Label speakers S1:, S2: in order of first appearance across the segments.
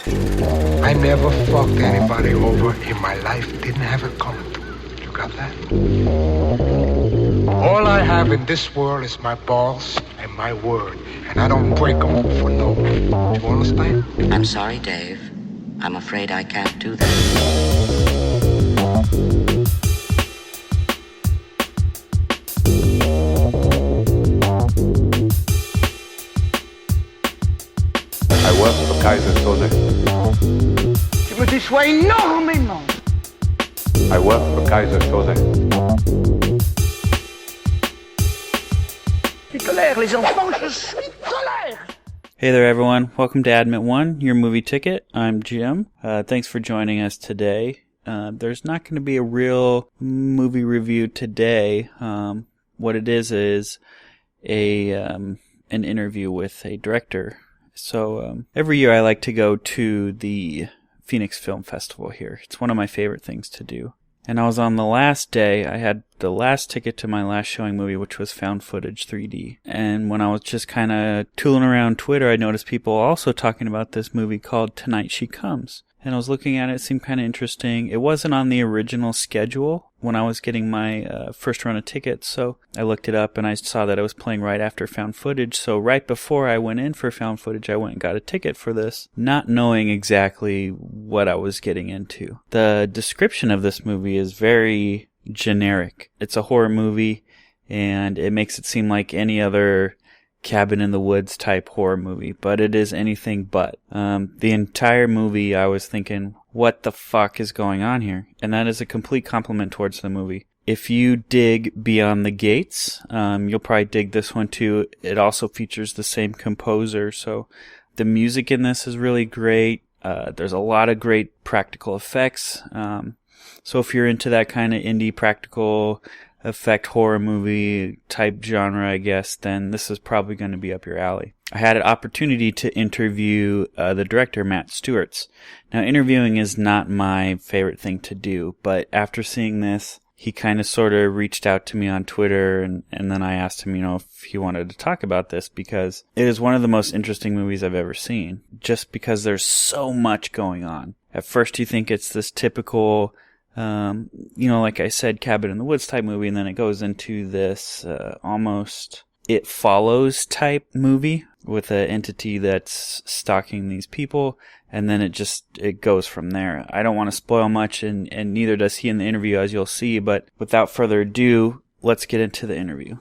S1: I never fucked anybody over in my life. Didn't have it coming to me. You got that? All I have in this world is my balls and my word. And I don't break them for no one. You understand?
S2: I'm sorry, Dave. I'm afraid I can't do that.
S3: I work for Kaiser Soze.
S1: Tu me déçois énormément.
S3: I work for Kaiser Soze.
S1: Je suis colère, les enfants, je suis colère.
S4: Hey there, everyone. Welcome to Admit One, your movie ticket. I'm Jim. Thanks for joining us today. There's not going to be a real movie review today. What it is an interview with a director. So every year I like to go to the Phoenix Film Festival here. It's one of my favorite things to do. And I was on the last day. I had the last ticket to my last showing movie, which was Found Footage 3D. And when I was just kind of tooling around Twitter, I noticed people also talking about this movie called Tonight She Comes. And I was looking at it. It seemed kind of interesting. It wasn't on the original schedule when I was getting my first run of tickets. So I looked it up and I saw that it was playing right after Found Footage. So right before I went in for Found Footage, I went and got a ticket for this, not knowing exactly what I was getting into. The description of this movie is very generic. It's a horror movie and it makes it seem like any other cabin in the woods type horror movie, but it is anything but. The entire movie I was thinking, what the fuck is going on here? And that is a complete compliment towards the movie. If you dig Beyond the Gates, you'll probably dig this one too. It also features the same composer, so the music in this is really great. There's a lot of great practical effects. So if you're into that kind of indie practical effect horror movie type genre, I guess, then this is probably going to be up your alley. I had an opportunity to interview the director, Matt Stuertz. Now, interviewing is not my favorite thing to do, but after seeing this, he kind of sort of reached out to me on Twitter, and then I asked him, if he wanted to talk about this, because it is one of the most interesting movies I've ever seen, just because there's so much going on. At first, you think it's this typical like I said, cabin in the woods type movie, and then it goes into this almost It Follows type movie with an entity that's stalking these people, and then it goes from there. I don't want to spoil much, and neither does he in the interview, as you'll see, but without further ado, let's get into the interview.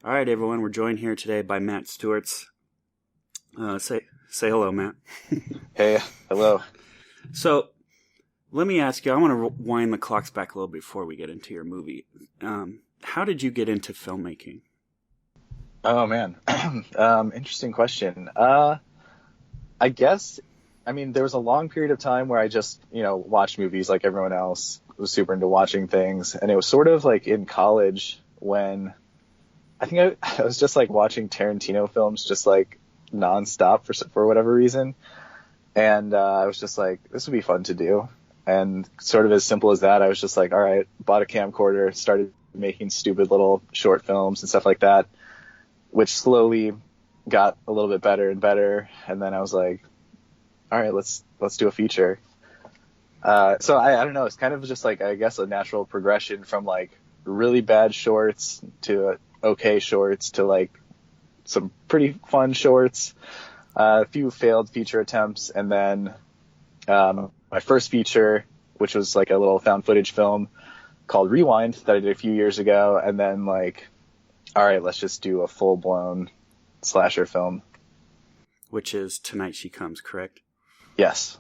S4: All right, everyone, we're joined here today by Matt Stuertz. Say hello, Matt.
S5: Hey, hello.
S4: So, let me ask you, I want to wind the clocks back a little before we get into your movie. How did you get into filmmaking?
S5: Oh, man. Interesting question. I guess, there was a long period of time where I just, watched movies like everyone else, was super into watching things. And it was sort of like in college when I think I was just like watching Tarantino films just like nonstop for whatever reason. And I was just like, this would be fun to do. And sort of as simple as that, I was just like, all right, bought a camcorder, started making stupid little short films and stuff like that, which slowly got a little bit better and better. And then I was like, all right, let's do a feature. So I don't know. It's kind of just like, I guess, a natural progression from like really bad shorts to okay shorts to like some pretty fun shorts. A few failed feature attempts, and then my first feature, which was like a little found footage film called Rewind that I did a few years ago, and then like, all right, let's just do a full-blown slasher film.
S4: Which is Tonight She Comes, correct?
S5: Yes.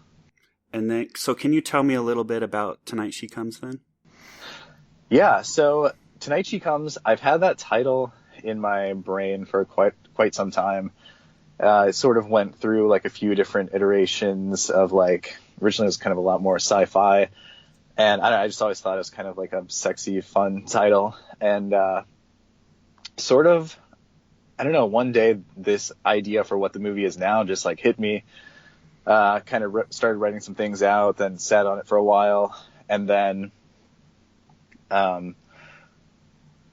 S4: And then, so can you tell me a little bit about Tonight She Comes then?
S5: Yeah, so Tonight She Comes, I've had that title in my brain for quite some time. It sort of went through like a few different iterations of like, originally it was kind of a lot more sci-fi, and I just always thought it was kind of like a sexy, fun title. And sort of, I don't know, one day this idea for what the movie is now just like hit me. Kind of started writing some things out, then sat on it for a while, and then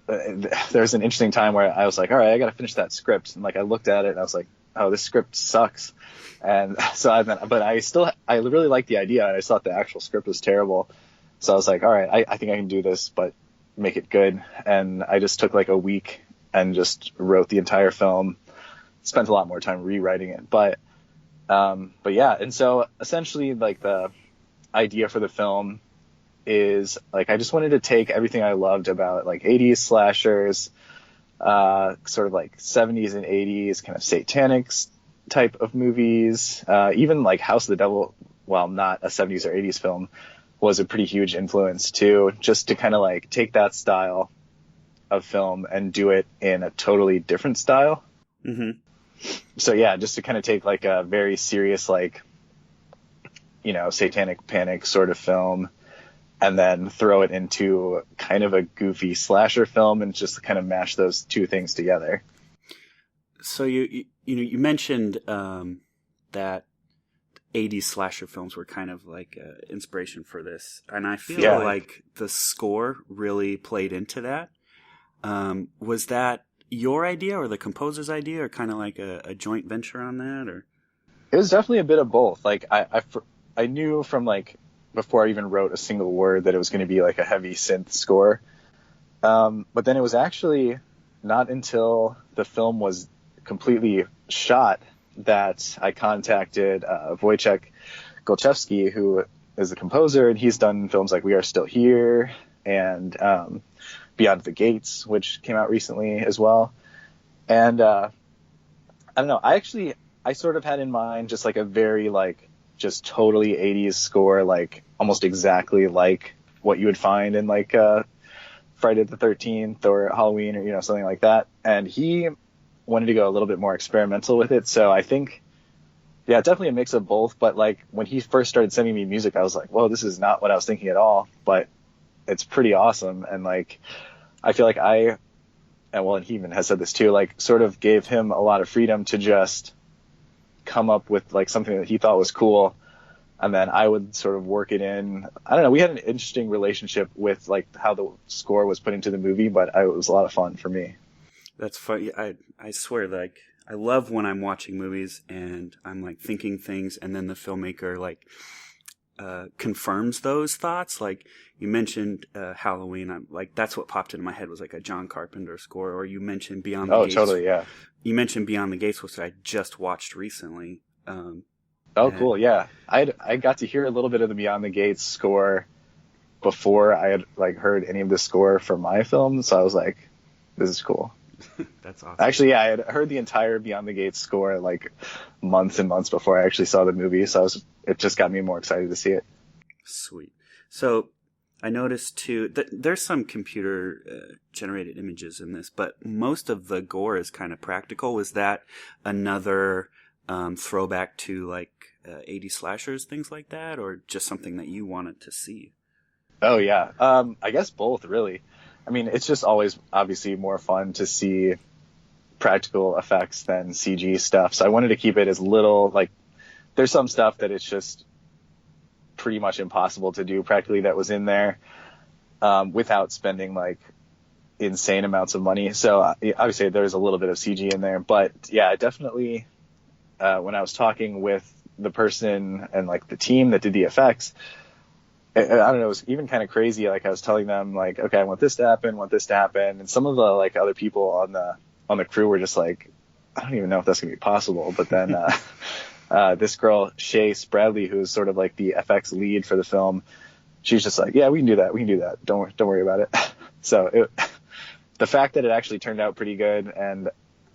S5: there's an interesting time where I was like, all right, I got to finish that script. And like, I looked at it and I was like, oh, this script sucks. And so I really liked the idea, and I just thought the actual script was terrible. So I was like, all right, I think I can do this, but make it good. And I just took like a week and just wrote the entire film. Spent a lot more time rewriting it, but yeah. And so essentially, like, the idea for the film is like, I just wanted to take everything I loved about like 80s slashers, sort of like 70s and 80s kind of satanic type of movies, even like House of the Devil, while not a 70s or 80s film, was a pretty huge influence too, just to kind of like take that style of film and do it in a totally different style.
S4: Mm-hmm.
S5: So yeah, just to kind of take like a very serious, like, you know, satanic panic sort of film, and then throw it into kind of a goofy slasher film, and just kind of mash those two things together.
S4: So you mentioned that 80s slasher films were kind of like inspiration for this, and I feel like the score really played into that. Was that your idea or the composer's idea, or kind of like a joint venture on that? Or
S5: it was definitely a bit of both. Like I knew from like before I even wrote a single word that it was going to be like a heavy synth score. But then it was actually not until the film was completely shot that I contacted Wojciech Golczewski, who is the composer, and he's done films like We Are Still Here and Beyond the Gates, which came out recently as well. And I don't know, I sort of had in mind just like a very like just totally 80s score, like almost exactly like what you would find in like Friday the 13th or Halloween, or, you know, something like that. And he wanted to go a little bit more experimental with it. So I think, yeah, definitely a mix of both. But like when he first started sending me music, I was like, whoa, this is not what I was thinking at all. But it's pretty awesome. And like, I feel like and he even has said this too, like sort of gave him a lot of freedom to just come up with like something that he thought was cool. And then I would sort of work it in. I don't know. We had an interesting relationship with like how the score was put into the movie, but it was a lot of fun for me.
S4: That's funny. I swear, like, I love when I'm watching movies and I'm like thinking things, and then the filmmaker like confirms those thoughts. Like you mentioned Halloween. I'm like, that's what popped into my head was like a John Carpenter score. Or you mentioned Beyond the Gates. Oh,
S5: totally, yeah.
S4: You mentioned Beyond the Gates, which I just watched recently.
S5: Cool, yeah. I got to hear a little bit of the Beyond the Gates score before I had like heard any of the score for my film, so I was like, this is cool.
S4: That's awesome.
S5: Actually, yeah, I had heard the entire Beyond the Gates score like months and months before I actually saw the movie, so it just got me more excited to see it.
S4: Sweet. So I noticed too that there's some computer generated images in this, but most of the gore is kind of practical. Was that another throwback to like 80s slashers, things like that, or just something that you wanted to see?
S5: Oh yeah, I guess both really. I mean, it's just always obviously more fun to see practical effects than CG stuff. So I wanted to keep it as little, like, there's some stuff that it's just pretty much impossible to do practically that was in there without spending like insane amounts of money. So obviously there's a little bit of CG in there, but yeah, definitely when I was talking with the person and like the team that did the effects, I don't know, it was even kind of crazy. Like I was telling them like, okay, I want this to happen, and some of the like other people on the crew were just like, I don't even know if that's gonna be possible. But then this girl Shay Bradley, who's sort of like the FX lead for the film, she's just like, yeah, we can do that. Don't worry about it. So the fact that it actually turned out pretty good, and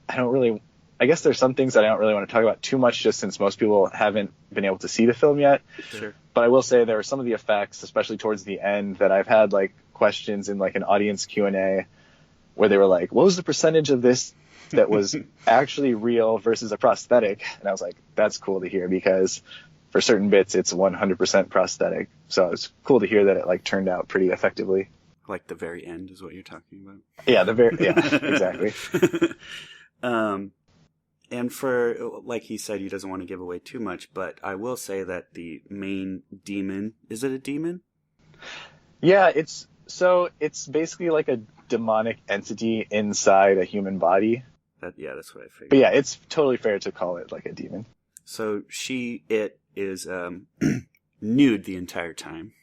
S5: I guess there's some things that I don't really want to talk about too much, just since most people haven't been able to see the film yet.
S4: Sure.
S5: But I will say there are some of the effects, especially towards the end, that I've had like questions in like an audience Q&A where they were like, what was the percentage of this that was actually real versus a prosthetic? And I was like, that's cool to hear, because for certain bits it's 100% prosthetic. So it's cool to hear that it like turned out pretty effectively.
S4: Like the very end is what you're talking about.
S5: Yeah, exactly.
S4: And for, like he said, he doesn't want to give away too much, but I will say that the main demon, is it a demon?
S5: Yeah, it's basically like a demonic entity inside a human body.
S4: That's what I figured.
S5: But yeah, it's totally fair to call it like a demon.
S4: So it is nude the entire time.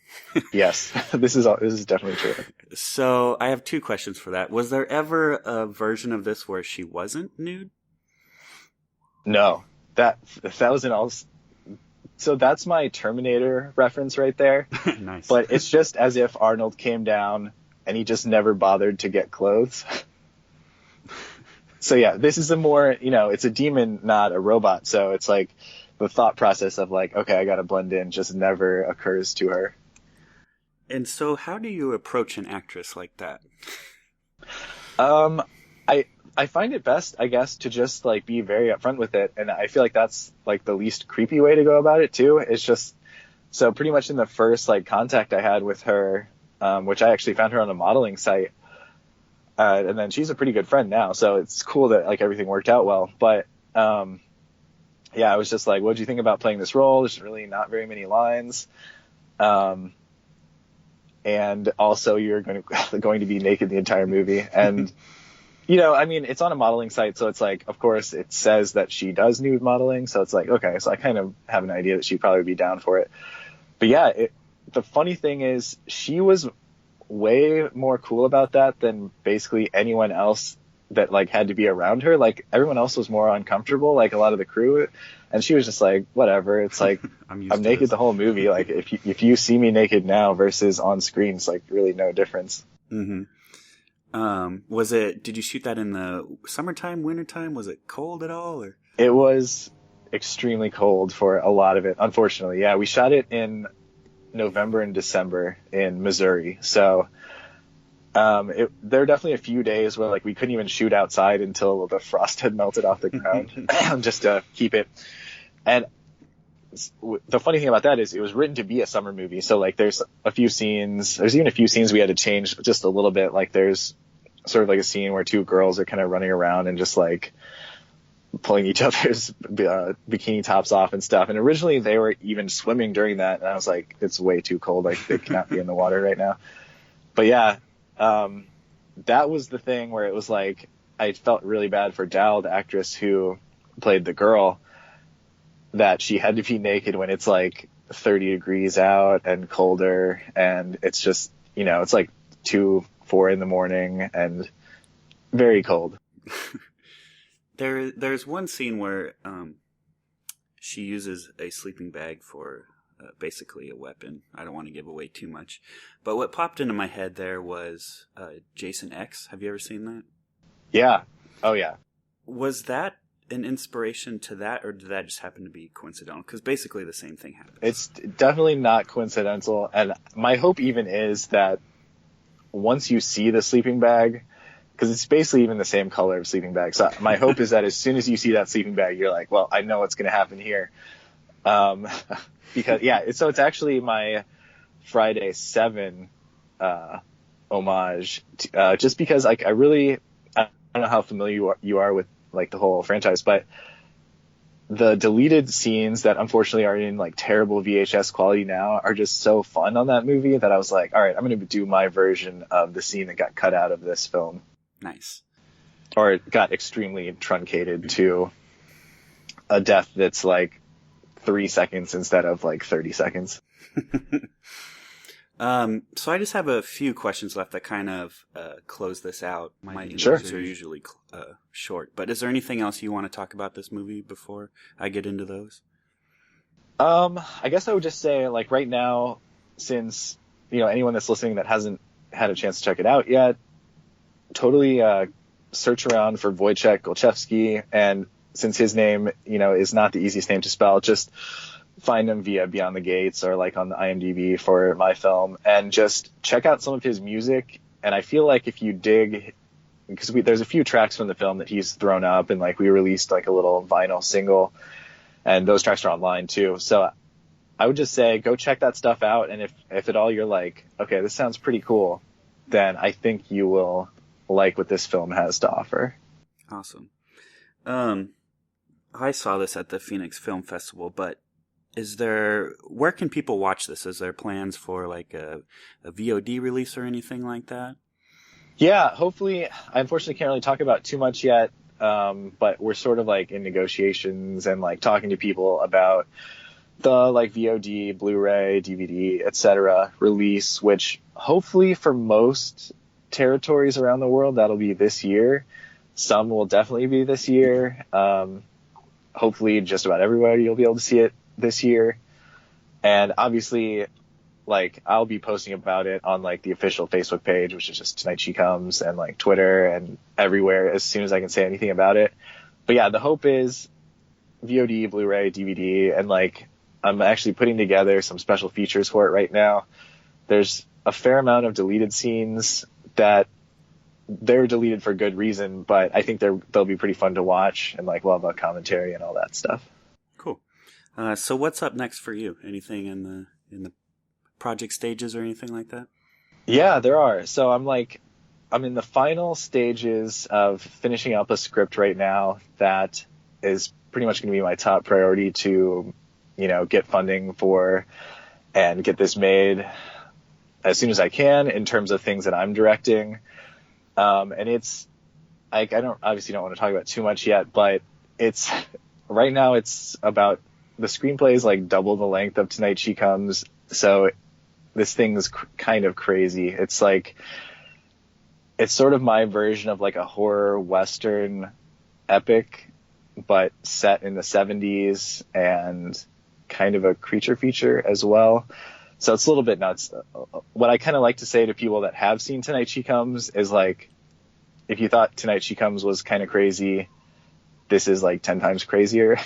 S5: Yes, this is definitely true.
S4: So I have two questions for that. Was there ever a version of this where she wasn't nude?
S5: No, that was an all. So that's my Terminator reference right there.
S4: Nice.
S5: But it's just as if Arnold came down and he just never bothered to get clothes. So yeah, this is a more, it's a demon, not a robot. So it's like the thought process of like, okay, I got to blend in just never occurs to her.
S4: And so how do you approach an actress like that?
S5: I find it best, I guess, to just like be very upfront with it. And I feel like that's like the least creepy way to go about it too. It's just, so pretty much in the first like contact I had with her, which I actually found her on a modeling site. And then she's a pretty good friend now. So it's cool that like everything worked out well. But, yeah, I was just like, what do you think about playing this role? There's really not very many lines. And also you're going to be naked the entire movie. And, it's on a modeling site. So it's like, of course it says that she does nude modeling. So it's like, okay, so I kind of have an idea that she'd probably be down for it. But yeah, the funny thing is she was way more cool about that than basically anyone else that like had to be around her. Like everyone else was more uncomfortable, like a lot of the crew, and she was just like, whatever, it's like I'm naked the whole movie. Like if you see me naked now versus on screen, it's like really no difference.
S4: Mm-hmm. Did you shoot that in the summertime, wintertime? Was it cold at all, or?
S5: It was extremely cold for a lot of it, unfortunately. Yeah, we shot it in November and December in Missouri. So there are definitely a few days where like we couldn't even shoot outside until the frost had melted off the ground just to keep it. And the funny thing about that is it was written to be a summer movie. So like there's even a few scenes we had to change just a little bit. Like there's sort of like a scene where two girls are kind of running around and just like pulling each other's bikini tops off and stuff. And originally they were even swimming during that. And I was like, it's way too cold. Like they cannot be in the water right now. But yeah, that was the thing where it was like, I felt really bad for Dal, the actress who played the girl, that she had to be naked when it's like 30 degrees out and colder. And it's just, it's like 4 in the morning and very cold.
S4: There's one scene where she uses a sleeping bag for basically a weapon. I don't want to give away too much. But what popped into my head there was Jason X. Have you ever seen that?
S5: Yeah. Oh, yeah.
S4: Was that an inspiration to that, or did that just happen to be coincidental? Because basically the same thing happened.
S5: It's definitely not coincidental. And my hope even is that once you see the sleeping bag, because it's basically even the same color of sleeping bag. So my hope is that as soon as you see that sleeping bag, you're like, well, I know what's going to happen here. Because so it's actually my Friday 7 homage, just because like I don't know how familiar you are with like the whole franchise, but the deleted scenes that unfortunately are in like terrible VHS quality now are just so fun on that movie that I was like, all right, I'm going to do my version of the scene that got cut out of this film.
S4: Nice.
S5: Or it got extremely truncated to a death that's like 3 seconds instead of like 30 seconds.
S4: So I just have a few questions left that kind of close this out. My
S5: Sure.
S4: interviews are usually short, but is there anything else you want to talk about this movie before I get into those?
S5: I guess I would just say like right now, since anyone that's listening that hasn't had a chance to check it out yet, totally search around for Wojciech Golczewski, and since his name is not the easiest name to spell, just find him via Beyond the Gates or like on the IMDb for my film, and just check out some of his music. And I feel like if you dig, because there's a few tracks from the film that he's thrown up, and like we released like a little vinyl single, and those tracks are online too. So I would just say go check that stuff out, and if at all you're like, okay, this sounds pretty cool, then I think you will like what this film has to offer.
S4: Awesome. I saw this at the Phoenix Film Festival, but where can people watch this? Is there plans for like a VOD release or anything like that?
S5: Yeah, hopefully. I unfortunately can't really talk about too much yet. but we're sort of like in negotiations and like talking to people about the like VOD, Blu-ray, DVD, etc. release, which hopefully for most territories around the world that'll be this year. Some will definitely be this year. Hopefully just about everywhere you'll be able to see it this year. And obviously, like, I'll be posting about it on like the official Facebook page, which is just Tonight She Comes, and like Twitter and everywhere as soon as I can say anything about it. But yeah, the hope is VOD, Blu-ray, DVD, and like I'm actually putting together some special features for it right now. There's a fair amount of deleted scenes that they're deleted for good reason, but I think they'll be pretty fun to watch, and like we'll have a commentary and all that stuff.
S4: Cool. So what's up next for you? Anything in the project stages or anything like that?
S5: Yeah, there are. So I'm in the final stages of finishing up a script right now that is pretty much going to be my top priority to, get funding for and get this made as soon as I can in terms of things that I'm directing. And it's, I don't want to talk about too much yet, but it's right now it's about, the screenplay is like double the length of Tonight She Comes. So this thing's kind of crazy. It's like, it's sort of my version of like a horror Western epic, but set in the 70s and kind of a creature feature as well. So it's a little bit nuts. What I kind of like to say to people that have seen Tonight She Comes is like, if you thought Tonight She Comes was kind of crazy, this is like 10 times crazier.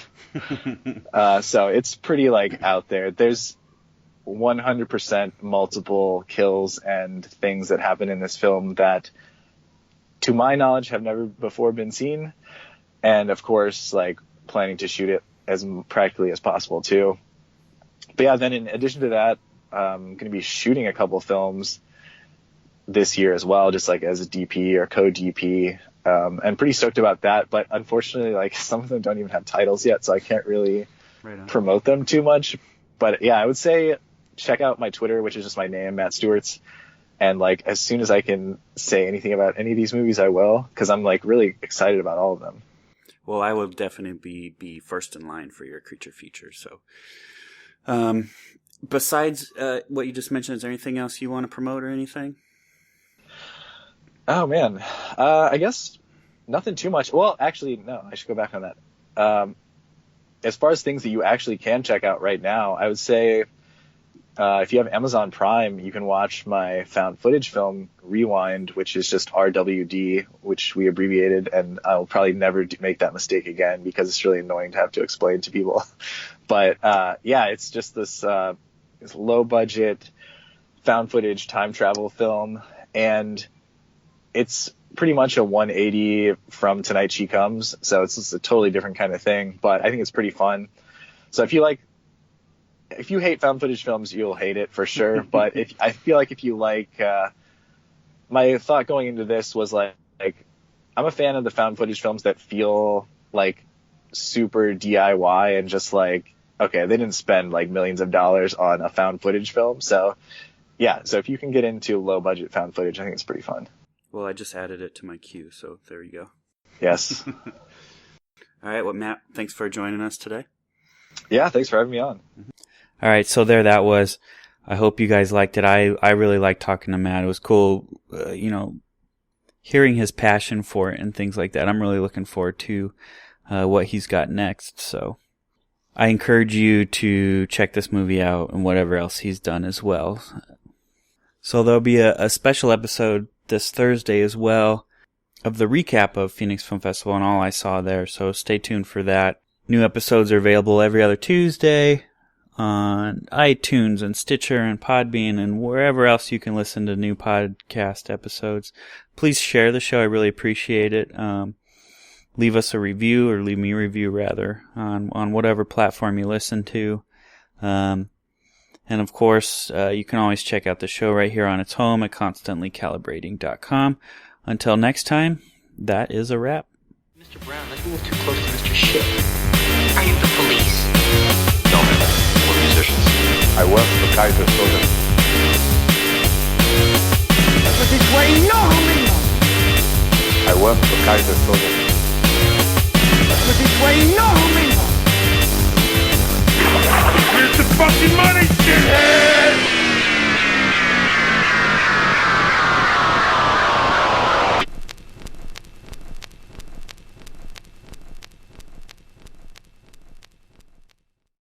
S5: So it's pretty like out there. There's 100% multiple kills and things that happen in this film that, to my knowledge, have never before been seen. And of course, like planning to shoot it as practically as possible too. But yeah, then in addition to that, I'm going to be shooting a couple films this year as well, just like as a DP or co-DP. And pretty stoked about that. But unfortunately, like some of them don't even have titles yet, so I can't really promote them too much. But yeah, I would say check out my Twitter, which is just my name, Matt Stuertz. And like as soon as I can say anything about any of these movies, I will, because I'm like really excited about all of them.
S4: Well, I will definitely be first in line for your creature feature. So, besides what you just mentioned, is there anything else you want to promote or anything?
S5: Oh man, I guess nothing too much. Well, actually, no, I should go back on that. As far as things that you actually can check out right now, I would say if you have Amazon Prime, you can watch my found footage film Rewind, which is just RWD, which we abbreviated, and I'll probably never make that mistake again because it's really annoying to have to explain to people. But yeah, it's just this low budget found footage time travel film, and it's pretty much a 180 from Tonight She Comes, so it's just a totally different kind of thing, but I think it's pretty fun. So if you hate found footage films, you'll hate it for sure. But I feel like if you like, my thought going into this was like I'm a fan of the found footage films that feel like super DIY and just like, okay, they didn't spend like millions of dollars on a found footage film. So yeah, so if you can get into low budget found footage, I think it's pretty fun.
S4: Well, I just added it to my queue, so there you go.
S5: Yes.
S4: All right, well, Matt, thanks for joining us today.
S5: Yeah, thanks for having me on.
S4: All right, so there that was. I hope you guys liked it. I really liked talking to Matt. It was cool, hearing his passion for it and things like that. I'm really looking forward to what he's got next. So I encourage you to check this movie out and whatever else he's done as well. So there'll be a special episode this Thursday as well of the recap of Phoenix Film Festival and all I saw there. So stay tuned for that. New episodes are available every other Tuesday on iTunes and Stitcher and Podbean and wherever else you can listen to new podcast episodes. Please share the show. I really appreciate it. Leave us a review, or leave me a review rather, on whatever platform you listen to. And of course, you can always check out the show right here on its home at constantlycalibrating.com. Until next time, that is a wrap.
S2: Mr. Brown, that's a little too close to Mr. Ship. Are you the police?
S3: No, man. We're musicians. I work for Kaiser Soze.
S1: But this way, no!
S3: I work for Kaiser Soze.
S6: fucking money.